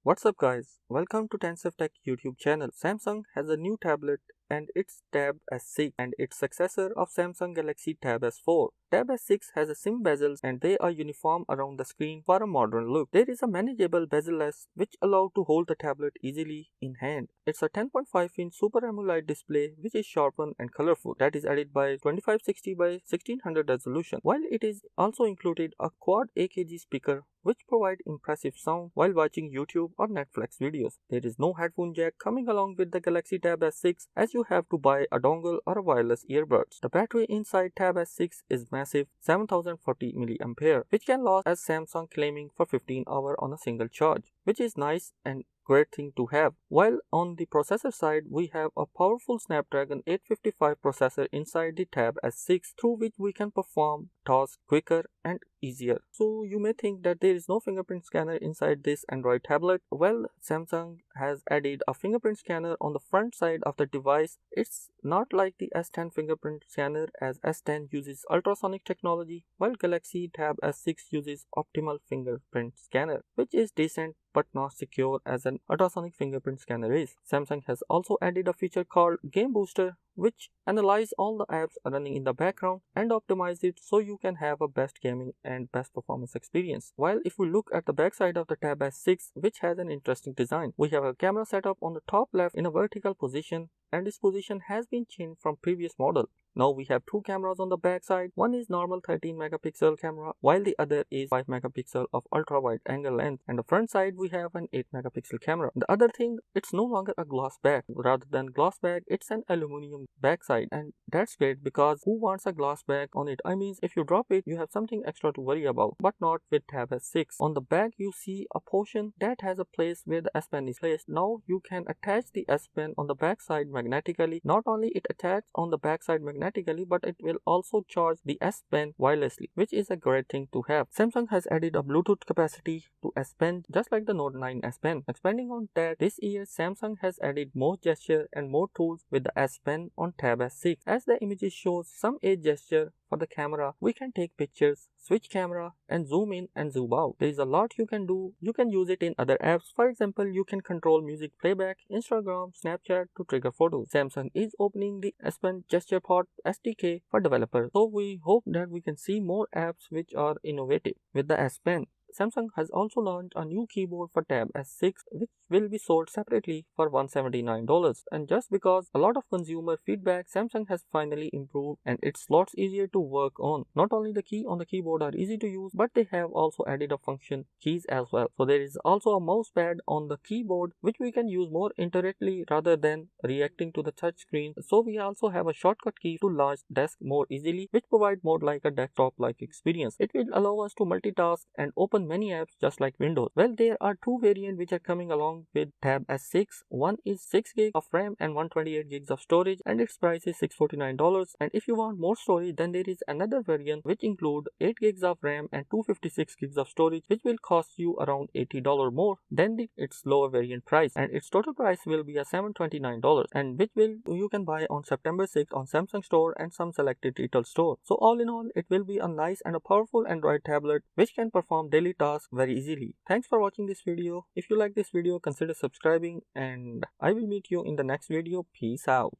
What's up guys, welcome to TANSAFTECH YouTube channel. Samsung has a new tablet and it's Tab S6 and its successor of Samsung Galaxy Tab S4. Tab S6 has a slim bezels and they are uniform around the screen for a modern look. There is a manageable bezel-less which allow to hold the tablet easily in hand. It's a 10.5-inch Super AMOLED display which is sharpened and colorful that is added by 2560 by 1600 resolution. While it is also included a quad AKG speaker which provide impressive sound while watching YouTube or Netflix videos. There is no headphone jack coming along with the Galaxy Tab S6 as you have to buy a dongle or a wireless earbuds. The battery inside Tab S6 is massive 7040 mAh which can last as Samsung claiming for 15 hours on a single charge, which is nice and great thing to have. While on the processor side, we have a powerful Snapdragon 855 processor inside the Tab S6 through which we can perform tasks quicker and easier. So you may think that there is no fingerprint scanner inside this Android tablet. Well, Samsung has added a fingerprint scanner on the front side of the device. It's not like the S10 fingerprint scanner as S10 uses ultrasonic technology while Galaxy Tab S6 uses optimal fingerprint scanner, which is decent but not secure as an ultrasonic fingerprint scanner is. Samsung has also added a feature called Game Booster which analyze all the apps running in the background and optimize it so you can have a best gaming and best performance experience. While if we look at the back side of the Tab S6, which has an interesting design, we have a camera setup on the top left in a vertical position, and this position has been changed from previous model. Now we have two cameras on the back side. One is normal 13 megapixel camera while the other is 5 megapixel of ultra wide angle lens, and the front side we have an 8 megapixel camera. The other thing, it's no longer a glass back. Rather than glass back, it's an aluminum backside, and that's great because who wants a glass back on it? I mean, if you drop it you have something extra to worry about, but not with Tab S6. On the back you see a portion that has a place where the S Pen is placed. Now you can attach the S Pen on the back side magnetically. Not only it attaches on the back side magnetically, but it will also charge the S Pen wirelessly, which is a great thing to have. Samsung has added a Bluetooth capacity to S Pen just like the Note 9 S Pen. Expanding on that, this year Samsung has added more gesture and more tools with the S Pen on Tab S6. As the images shows some edge gesture for the camera, we can take pictures, switch camera and zoom in and zoom out. There is a lot you can do. You can use it in other apps. For example, you can control music playback, Instagram, Snapchat to trigger photos. Samsung is opening the S Pen gesture pod SDK for developers. So we hope that we can see more apps which are innovative with the S Pen. Samsung has also launched a new keyboard for Tab S6 which will be sold separately for $179, and just because a lot of consumer feedback, Samsung has finally improved and it's lots easier to work on. Not only the key on the keyboard are easy to use, but they have also added a function keys as well. So there is also a mouse pad on the keyboard which we can use more indirectly rather than reacting to the touch screen. So we also have a shortcut key to launch desk more easily, which provide more like a desktop like experience. It will allow us to multitask and open many apps just like Windows. Well, there are two variants which are coming along with Tab S6. One is 6 GB of RAM and 128 GB of storage, and its price is $649. And if you want more storage, then there is another variant which include 8 GB of RAM and 256 GB of storage, which will cost you around $80 more than its lower variant price, and its total price will be a $729, and which will you can buy on September 6th on Samsung store and some selected retail store. So all in all, it will be a nice and a powerful Android tablet which can perform daily tasks very easily. Thanks for watching this video. If you like this video, consider subscribing and I will meet you in the next video. Peace out.